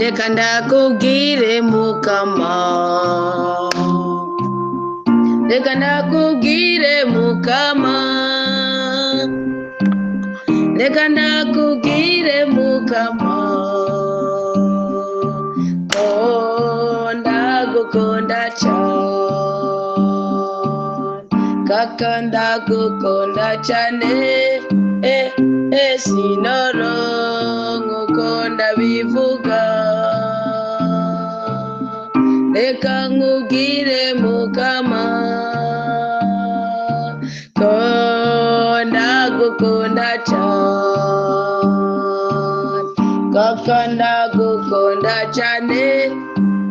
reka ndakubwire mukama, reka ndakubwire mukama, reka ndakubwire mukama, ko ndagukunda cyane, kaka ndagukunda cyane, sinoronka uko ndabivuga, reka nkubwire mukama, ko ndagukunda cyane, kaka ndagukunda cyane,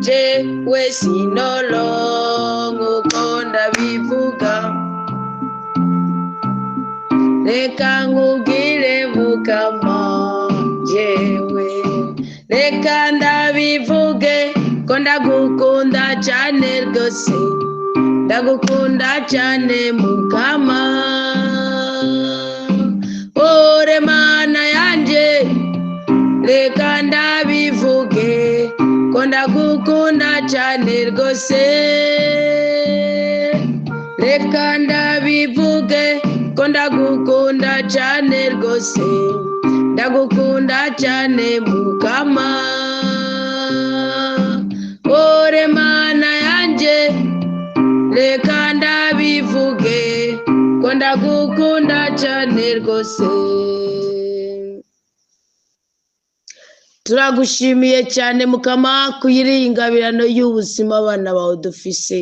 jewe sinoronka uko ndabivuga, reka nkubwire mukama, jewe reka ndabivuge ko ndagukunda cyane rwose, ndagukunda cyane mukama, ore mana yanjye, reka ndabivuge ko ndagukunda cyane rwose, reka ndabivuge ko ndagukunda cyane rwose, ndagukunda cyane mukama, ore mana yanjye, reka ndabivuge ko ndagukunda cyane rwose. Turagushimiye cyane mukama kuyiri ingabirano y'ubuzima abana bawe dufise,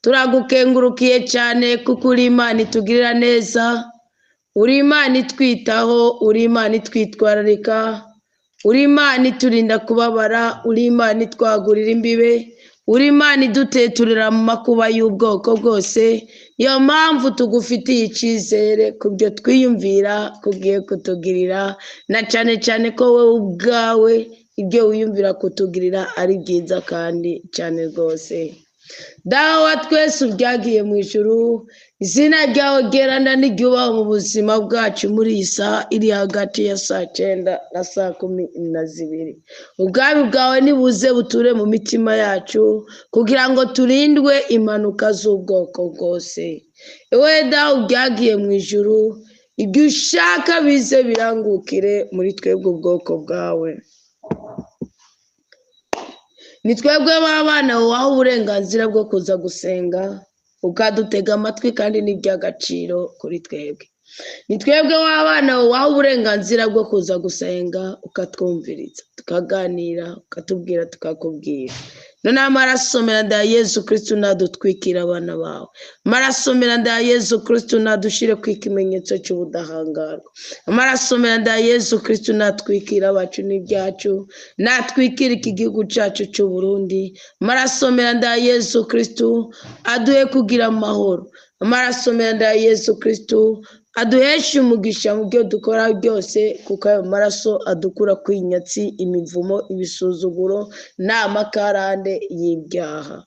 turagukengurukiye cyane kuko uri Imana itugirira neza, uri Imana itwitaho, uri Imana itwitwararika, uri Imana iturinda kubabara, uri Imana itwagurira imbibe, uri Imana iduteturira mu makuba y'ubwoko bwose. Iyo mpamvu tugufitiye icyizere ku byo twiyumvira kugiye kutugirira, na cyane cyane ko wowe ubwawe ibyo wiyumvira kutugirira ari byiza kandi cyane rwose. Dawa twese ubyagiye mu ijuru, izina ryawe ryeranda n'iryubaho mu buzima bwacu muri iyi saha iri hagati ya 9:00 na 12:00. Ubwami bwawe nibuze buture mu mitima yacu kugira ngo turindwe impanuka z'ubwoko bwose. Ewe dawa ubyagiye mu ijuru, ibyo ushaka bize birangukire muri twebwe ubwoko bwawe. Ni twebwe b'abana waho uburenganzira bwo kuza gusenga, ukadutega amatwi kandi ni iby'agaciro kuri twebwe. Ni twebwe w'abana waho uburenganzira bwo kuza gusenga, ukatwumviriza, tukaganira, ukatubwira, tukakubwira. None amaraso meza ya Yesu Kristo nadutwikira abana bawe, amaraso meza ya Yesu Kristo nadushire ku ikimenyetso cy'ubudahangarwa, amaraso meza ya Yesu Kristo natwikira abacu n'ibyacu, natwikira iki gihugu cyacu cy'u Burundi. Amaraso meza ya Yesu Kristo aduhe kugira amahoro, amaraso meza ya Yesu Kristo aduheshe umugisha mu byo dukora byose, kuko ayo maraso adukura kwinyatsi, imivumo, ibisuzuguro n'amakarande y'ibyaha.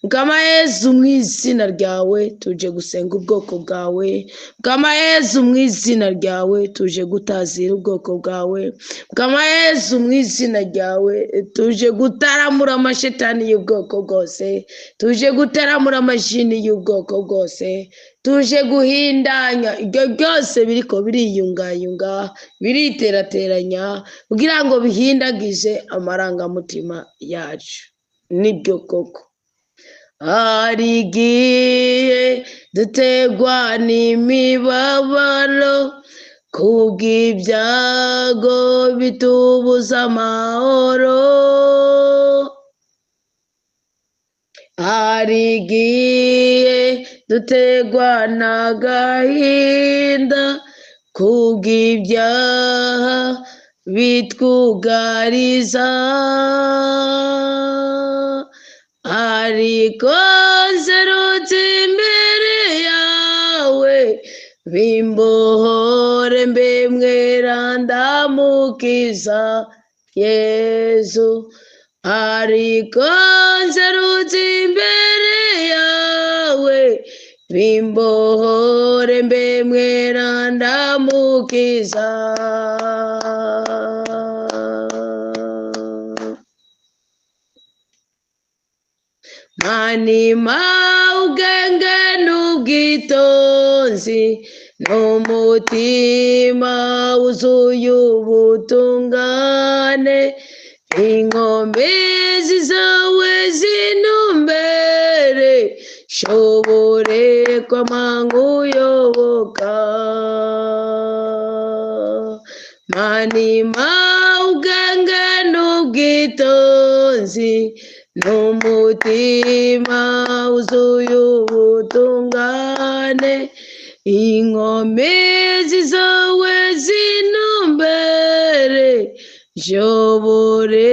Mukama Yesu mu izina ryawe tuje gusenga ubwoko bwawe, Mukama Yesu mu izina ryawe tuje gutazira ubwoko bwawe, Mukama Yesu mu izina ryawe tuje gutaramura amashetani y'ubwoko bwose, tuje gutaramura amashini y'ubwoko bwose, tuje guhindanya ibyo byose biriko biriyungayunga, biriterateranya kugira ngo bihindagize amarangamutima yacu. Nibyo koko hari igihe dutegwa n'imibabaro, kubw'ibyago bitubuza amahoro, hari igihe dutegwa n'agahinda, kubw'ibyaha bitwugariza, ariko nserutse imbere yawe, bimbohore mbe mweranda mukiza Yesu, ariko nserutse imbere yawe, bimbohore mbe mweranda mukiza. manima ubwenge n'ubwitonzi n'umutima wuzuye ubutungane, inkomezi zawe zinumbere, nshobore kwama nkuyoboka. manima ubwenge n'ubwitonzi n'umutima wuzuye ubutungane, inkomezi zawe zinumbere, nshobore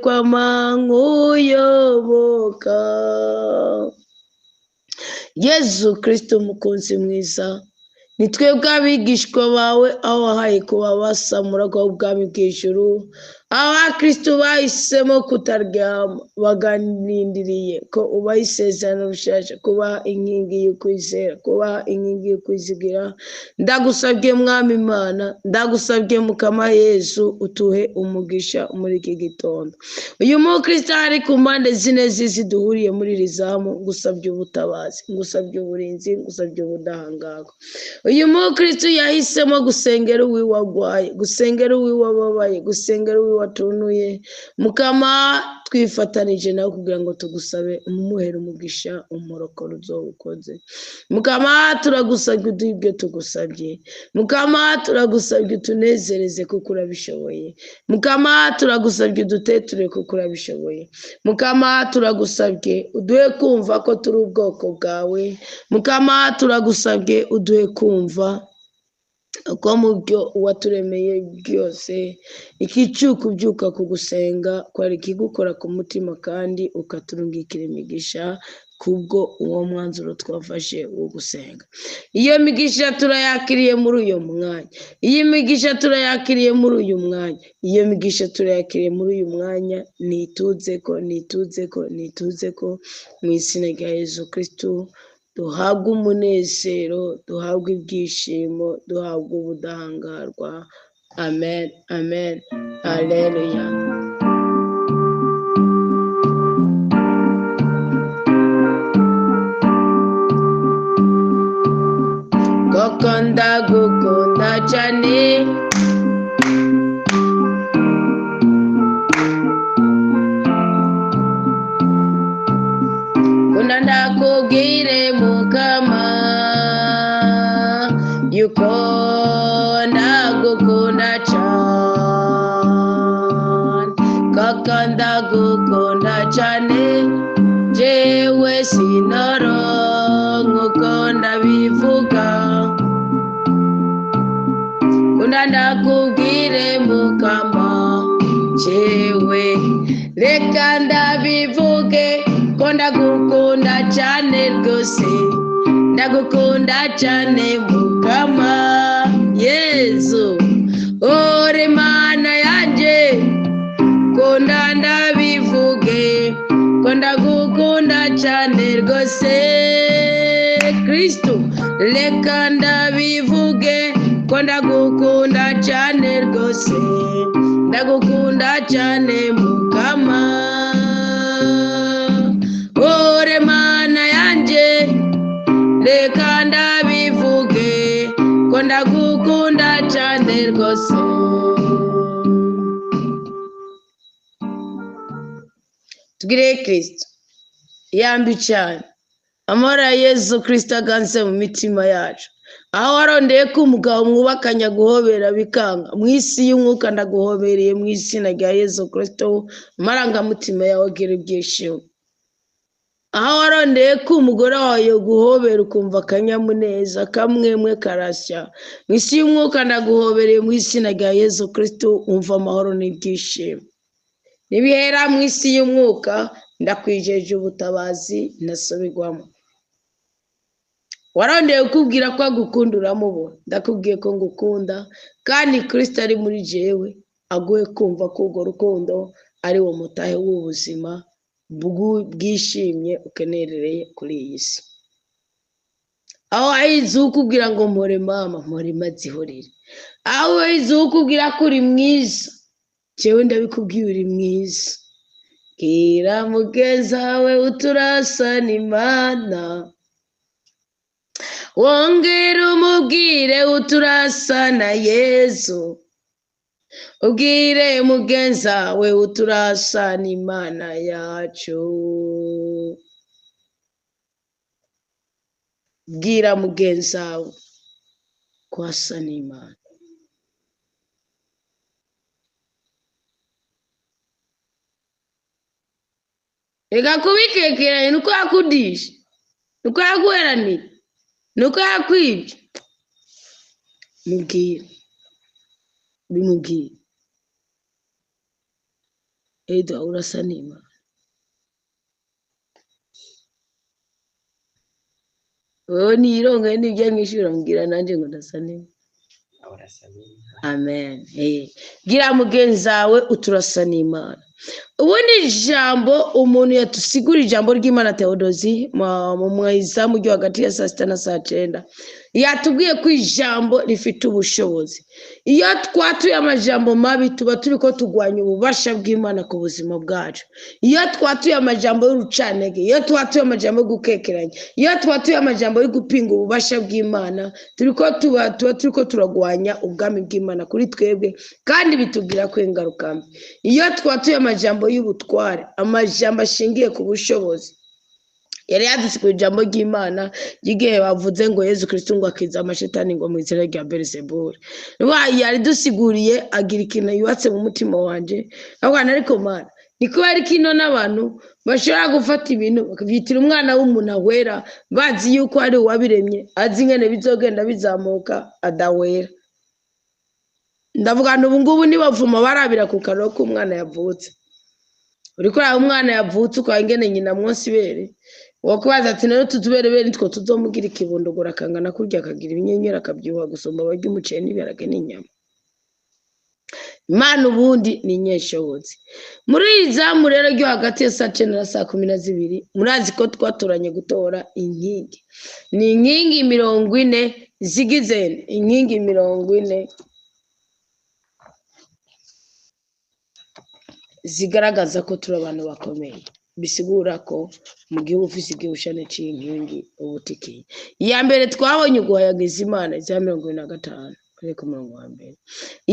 kwama nkuyoboka. Yezu Kristo umukunzi mwiza, ni twebwe abigishwa bawe aho wahaye kuba basamura ubwami bw'ijuru. Abakristo bahisemo kutaryama, baganindiriye ko ubaha isezerano rushaje, kubaha inkingi y'ukwizera, kubaha inkingi y'ukwizigira. Ndagusabye mwami Imana, ndagusabye Mukama Yesu, utuhe umugisha muri iki gitondo. Uyu mukristo ari ku mpande zine z'isi duhuriye muri iri zamu, ngusabye ubutabazi, ngusabye uburinzi, ngusabye ubudahangarwa. Uyu mukristo yahisemo gusengera uwiwe agwaye, gusengera uwiwe ababaye, gusengera uwiwe watunuye. Mukama, twifatanije nawe kugira ngo tugusabe umuhere umugisha, umurokoro uzowukoze. Mukama, turagusabye uduhe ibyo tugusabye. Mukama, turagusabye utunezereze kuko urabishoboye. Mukama, turagusabye uduteture kuko urabishoboye. Mukama, turagusabye uduhe kumva ko turi ubwoko bwawe. Mukama, turagusabye uduhe kumva ko mu byo waturemeye byose ikicuka ubyuka kugusenga kwari ikigukora ku mutima, kandi ukaturungikira imigisha kubwo uwo mwanzuro twafashe wo gusenga. Iyo migisha turayakiriye muri uyu mwanya, iyo migisha turayakiriye muri uyu mwanya, iyo migisha turayakiriye muri uyu mwanya. Nituzeko, nituzeko, nituzeko mu izina rya Yezu Kristo. Duhabwe umunezero, duhabwe ibyishimo, duhabwe ubudahangarwa. Amen, amen, haleluya. Koko ndagukunda cyane, kuna ndakubwire Mukama yuko ndagukunda cyane. Koko ndagukunda cyane, jewe sinoronka uko ndabivuga. Kuna ndakubwire Mukama, jewe reka ndabivuge ko ndagukunda cyane rwose, ndagukunda cyane Mukama Yezu. Ore Mana yanjye, kunda ndabivuge ko ndagukunda cyane rwose. Kristo, reka ndabivuge ko ndagukunda cyane rwose, ndagukunda cyane Mukama. Ore Mana yanjye, reka ndabivuge ko ndagukunda cyane rwose. Tugire Kristo yambi cyane, amahoro ya Yezu Kristo aganze mu mitima yacu. Aho warondeye ko umugabo mwubakanya guhobera bikanga, mu isi y'umwuka ndaguhobereye mu izina rya Yezu Kristo, amarangamutima yawe agira ibyishimo. Aho warondeye ko umugore wawe guhobera ukumva akanyamuneza, kamwemwe karashya, mu isi y'umwuka ndaguhobereye mu izina rya Yezu Kristo, umva amahoro n'ibyishimo. Nibihera mu isi y'umwuka, ndakwijeje ubutabazi ntasubirwamo. Warondeye kukubwira ko agukunda uramubona, ndakubwiye ko ngukunda, kandi Kristo ari muri jewe aguhe kumva ko urwo rukundo ari wo mutahe w'ubuzima bwishimye ukenerereye kuri iyi si. Aho wahize ukubwira ngo mpore mama, mpore mazihorere. Aho wahize ukubwira ko uri mwiza, jewe ndabikubwiye uri mwiza. bwira mugenzi wawe uturasa n'Imana, wongere umubwire uturasa na Yesu, ubwire mugenzi wawe uturasa n'Imana yacu. Bwira mugenzi wawe ko asa n'Imana. Ega kubikekeranye nuko yakudisha, nuko yaguheranira, nuko yakwibye. Mubwire, bimubwire. Edo urasa n'Imana. Wowe nironga n'ibyo mwishura mbwira nanje ngo ndasa n'Imana. Amen. Bwira mugenzi wawe uturasa n'Imana. Ubundi ijambo umuntu yatusigura ijambo ry'Imana Theodosi mu mwizamu ryo hagati ya 6 na 9 yatubwiye ko ijambo rifite ubushobozi. Iyo twatuye amajambo mabi tuba turiko tugwanya ububasha bw'Imana ku buzima bwacu. Iyo twatuye amajambo y'urucanege, iyo twatuye amajambo yo gukekeranya, iyo twatuye amajambo yo gupinga ububasha bw'Imana, turiko turagwanya ubwami bw'Imana kuri twebwe kandi bitubwira ko ingaruka mbi. Iyo twatuye amajambo y'ubutware, amajambo ashingiye ku bushobozi, yari yadusigura ijambo ry'Imana igihe bavuze ngo Yesu Kristo ngo akiza amashetani ngo mu izina rya Beelzebul. Yari dusiguriye agira ikintu yubatse mu mutima wanje. Abana ariko Mana ni kubera kino n'abantu bashobora gufata ibintu bakabitira umwana w'umuntu ahwera bazi yuko ari uwabiremye, azi ingene bizogenda bizamuka adawera. Ndavuga ubu ngubu nibavuma barabira ku kanwa k'umwana yavutse. Uriko umwana yavutse uko ingene nyina mwonsi bere wakubaza ati nero tutubere nitwo tuzomugira ikibondogora kangana kurya akagira ibinyenyera akabyuha gusomba barya umuceri n'ibiharage n'inyama. Imana ubundi ni nyeshobozi. Muri izamu rero ryo hagati ya 9 na 12 murazi ko twatoranye gutora inkingi. Ni inkingi 40 zigize inkingi 40 zigaragaza ko turi abantu bakomeye. Bisigura ko mu gihe ufise igihushane c'inkingi ubutikiye. Iya mbere twabonye guhayagiza Imana za 25 ariko murongo wa mbere.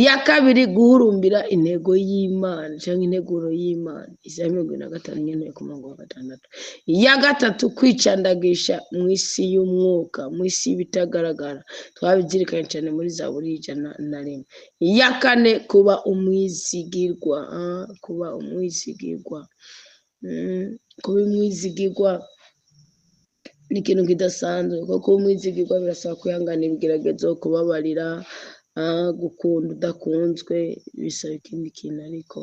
Iya kabiri guhurumbira intego y'Imana cyangwa integuro y'Imana za 25 nyene ku murongo wa 6. Iya gatatu kwicandagisha mu isi y'umwuka, mu isi bitagaragara. Twabizirikanye cyane muri Zaburi 101. Iya kane kuba umwizigirwa, kuba umwizigirwa. Kuba umwizigirwa ni ikintu kidasanzwe kuko umwizigirwa birasaba kwihanganira ibigeragezo, kubabarira, gukunda udakunzwe, bisaba ikindi kintu ariko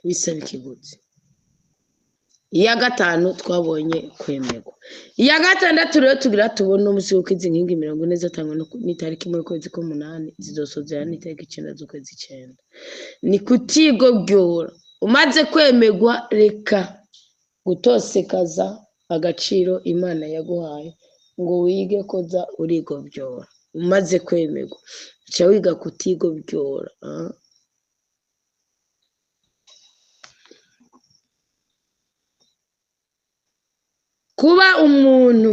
bisaba ikiguzi. Iya gatanu twabonye kwemerwa. Iya gatandatu rero tugira tubona umunsi w'ukwezi inkingi 40 zatangwa n'itariki mu kwezi k'8 zizosozera n'itariki 9 z'ukwezi 9. Ni kutigobyora. Umaze kwemerwa reka gutosekaza agaciro Imana yaguhaye ngo wige koza urigobyora. Umaze kwemerwa uca wiga kutigobyora. Kuba umuntu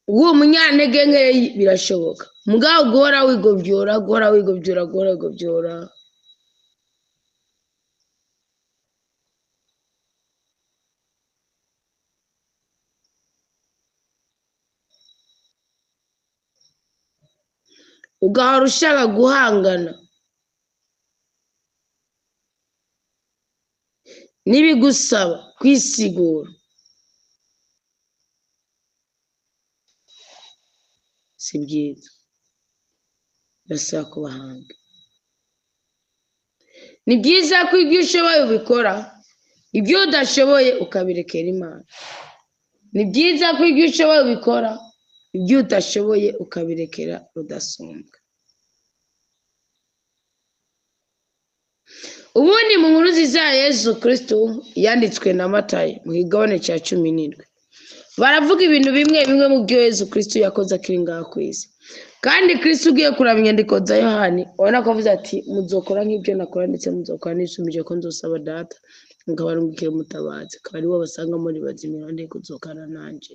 uwo munyantege nkeyi birashoboka. Mugabo guhora wigobyora ugahora ushaka guhangana n'ibigusaba kwisigura, si byiza. Birasaba kubahanga. Ni byiza ko ibyo ushoboye ubikora, ibyo udashoboye ukabirekera Imana. Ni byiza ko ibyo ushoboye ubikora, ibyo udashoboye ukabirekera Rudasumbwa. ubundi mu nkuru nziza ya Yesu Kristo yanditswe na Matayo mu kigabane cya 17 baravuga ibintu bimwe bimwe mu byo Yesu Kristo yakoze akiri ngaha ku isi. Kandi Kristo ugiye kuraba inyandiko za Yohani ubona ko avuze ati muzokora nk'ibyo nakora ndetse muzokora n'isumije ko nzosaba data ngabarungikire umutabazi akaba ari wo basanga muri bazima iruhande kuzokana nanje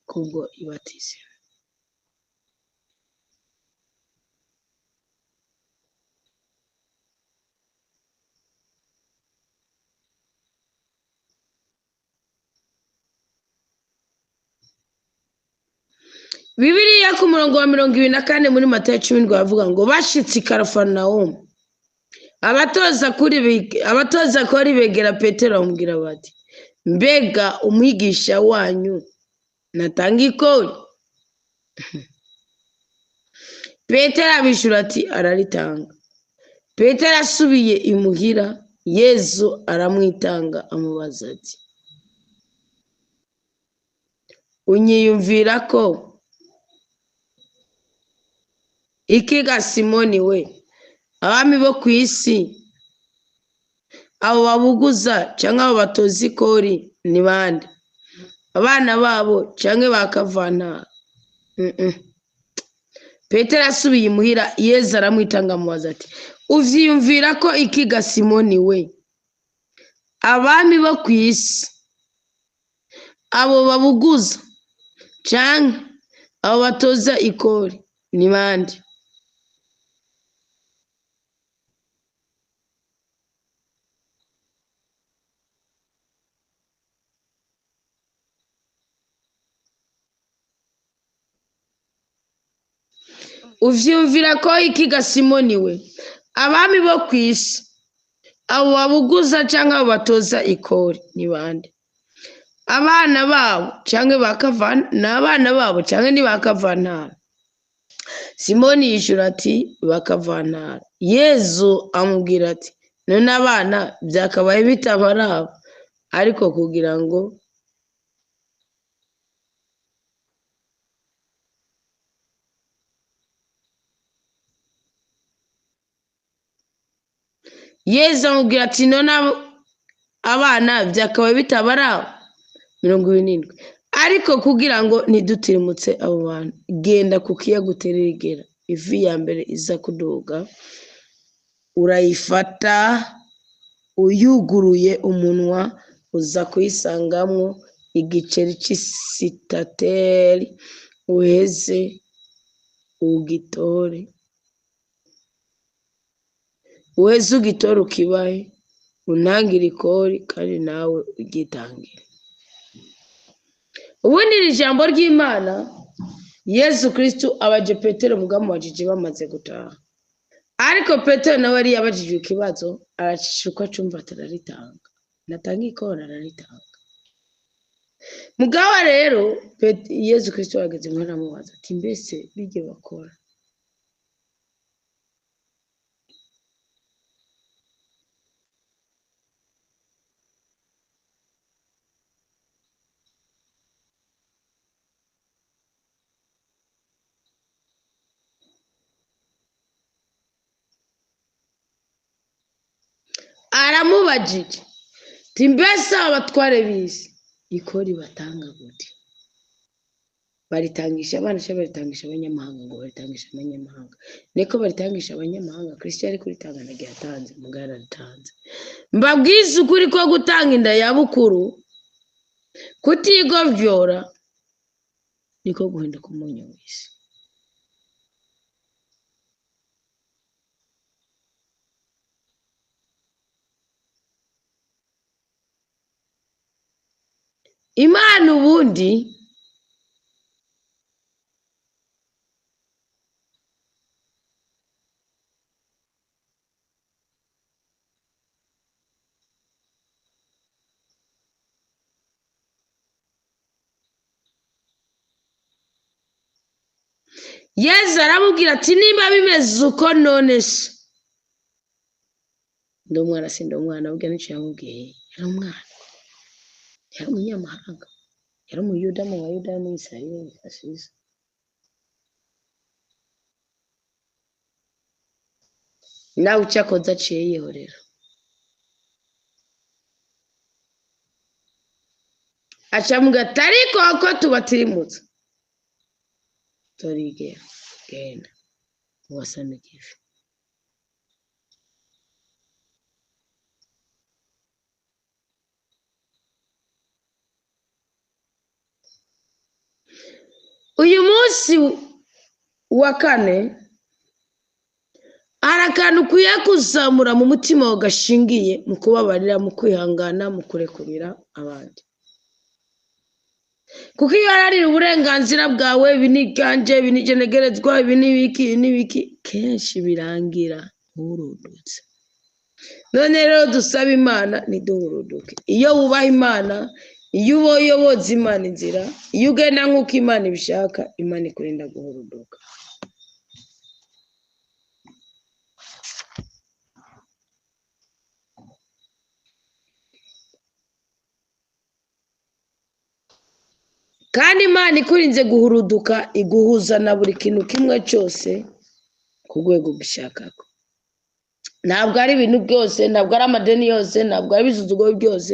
kubwo ibatize. Bibiliya ku murongo wa 24 muri Matayo 10 avuga ngo bashitse i Kafarnawumu abatoza kori begera Petero bamubwira bati mbega umwigisha wanyu natanga ikori? Petero abishura ati araritanga. Petero asubiye imuhira Yesu aramwitanga amubaza ati unyiyumvira ko ikiga Simoni we abami bo ku isi abo babuguza cyangwa abo batoza ikori ni bande? Abana babo cyangwa bakavana? Petero asubiye imuhira Yesu aramwitanga amubaza ati uvyiyumvira ko ikiga Simoni we abami bo ku isi abo babuguza cyangwa abo batoza ikori ni bande? Uvyumvira ko ikiga Simoni we abami bo ku isi abo babuguza cyangwa abo batoza ikori ni bande? Abana babo cyangwa bakavana? N'abana babo cyangwa ni bakavana? Simoni yishura ati bakavana. Yesu amubwira ati none abana byakabaye bitabaraba ariko kugira ngo Yesu amubwira ati none abana byakabaye bitabaraba 27 ariko kugira ngo ntidutirimutse abo bantu genda ku kiyaga uteregera ivi ya mbere iza kuduga urayifata uyuguruye umunwa uza kuyisangamwo igiceri c'isitateri uheze ugitore ukibahe untangira ikori kandi nawe ugitangire. Ubundi iri jambo ry'Imana Yesu Kristo abaje Petero mugamubajije bamaze gutaha, ariko Petero nawe yari yabajijwe ikibazo arashuka cumva atararitanga, natanga ikori araritanga. Mugabo rero Yesu Kristo yageze muri amubaza ati mbese bige bakora? Aramubajije ati mbese abatware bisi ikori batanga gute? Baritangisha abana cyangwa baritangisha abanyamahanga? Ngo baritangisha abanyamahanga. Niko baritangisha abanyamahanga. Kristo yari kuritanga nagiye atanze mugara ritanze. Mbabwiza ukuri ko gutanga inda ya bukuru kutigovyora niko guhinduka umunyu w'isi. Imana ubundi Yesu aramubwira ati nimba bimeze uko none se ndi umwana sindi umwana ubwo nicyo yamubwiye. Yari umwana, yari umunyamahanga, yari umuyuda mu bayuda no mu Isirayeli asize. Nawe ucakoze aciye yihorera. acamuga ariko ko tubatirimutse turigera genda wasana igifi. Uyu munsi wa kane hari akantu ukwiye kuzamura mu mutima wawe gashingiye mu kubabarira, mu kwihangana, mu kurekurira abandi. Kuko iyo haranira uburenganzira bwawe, ibi ni iganje, ibi ni igenegerezwa, ibi ni ibiki, kenshi birangira urudutse. None rero dusaba Imana ntiduhuruduke. Iyo wubaha Imana, iyo uyoboza Imana inzira, iyo ugenda nk'uko Imana ibishaka, Imana ikurinda guhuruduka. Kandi Imana ikurinze guhuruduka iguhuza na buri kintu kimwe cyose ku rwego ubishakako. Ntabwo ari ibintu byose, ntabwo ari amadeni yose, ntabwo ari ibisuzuguro byose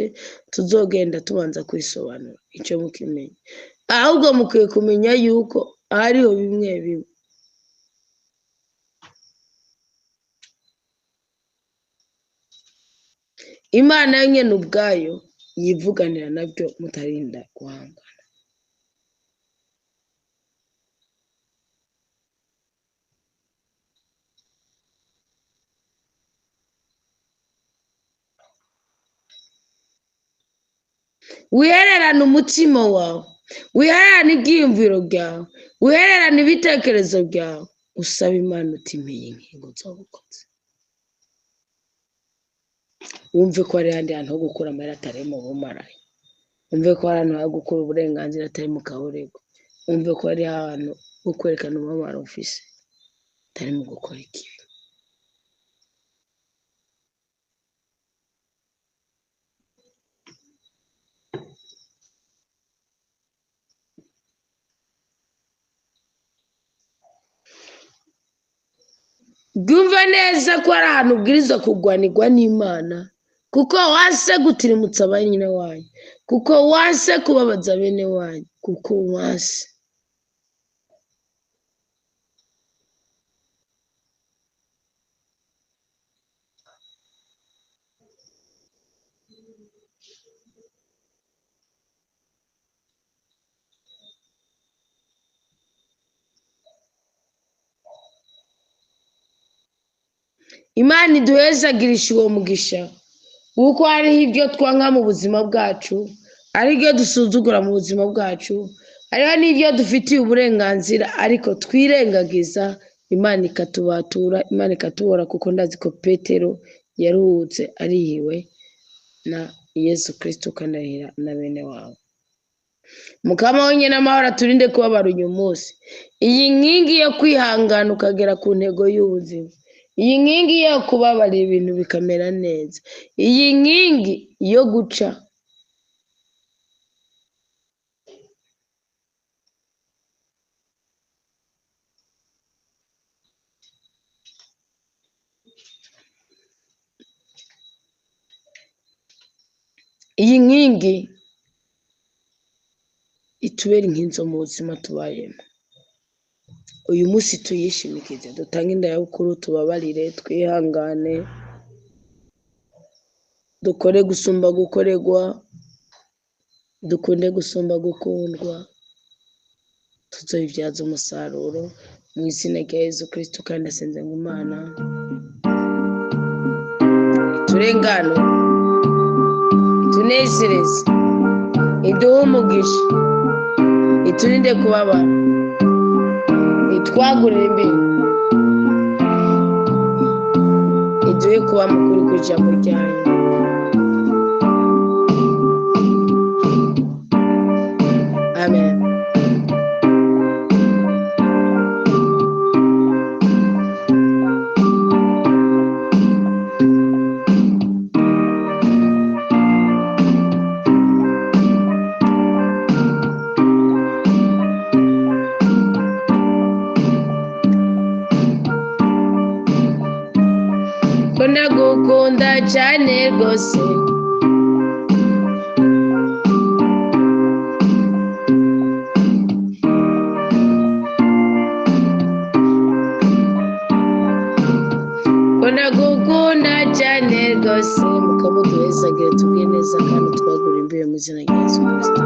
tuzogenda tubanza kwisobanura. Icyo mukimenya, ahubwo mukwiye kumenya yuko hariho bimwe bimwe Imana nyine ubwayo yivuganira nabyo mutarinda guhangana. Wihererane umutima wawe, wihererane ibyiyumviro byawe, wihererane ibitekerezo byawe, usaba Imana uti mpiye inkingo z'ubukozi. Wumve ko hari ahandi hantu ho gukura amahera atari mu bumarayi. Wumve ko hari ahantu ho gukura uburenganzira atari mu kaburego. Wumve ko hari ahantu ho kwerekana umumaro ufise atari mu gukora ikibi. Byumva neza ko ari ahantu ubwirizwa kurwanirwa n'Imana, kuko wase gutirimutsa bene wanyu, kuko wase kubabaza bene wanyu, kuko wase. Imana iduhezagirisha uwo mugisha, kuko hariho ibyo twanka mu buzima bwacu, ari ibyo dusuzugura mu buzima bwacu, hariho n'ibyo dufitiye uburenganzira ariko twirengagiza, Imana ikatubatura, Imana ikatubora. Kuko ndazi ko Petero yaruhutse arihiwe na Yesu Kristo ukanahira na bene wawe. Mukama wenyine amahoro aturinde kubabara uyu munsi. Iyi nkingi yo kwihangana ukagera ku ntego y'ubuzima, iyi nkingi yo kubabarira ibintu bikamera neza, iyi nkingi yo guca iyi nkingi itubera inkinzo mu buzima tubayemo. Uyu munsi tuyishimikize, dutange indayabukuru, tubabarire, twihangane, dukore gusumba gukorerwa, dukunde gusumba gukundwa, tuzobibyaza umusaruro mu izina rya Yesu Kristo. Kandi asenze ngo Imana iturengane, tunezereze, iduhe umugisha, iturinde kubabara, itwagurire imbere, iduhe kuba mukuri ku ijambo ryayo. Amen. Ko ndagukunda cyane rwose, turagukunda cyane rwose mukamuduhezagire tubwiye neza kandi twagura imbibe mu izina rya Yesu Kristo.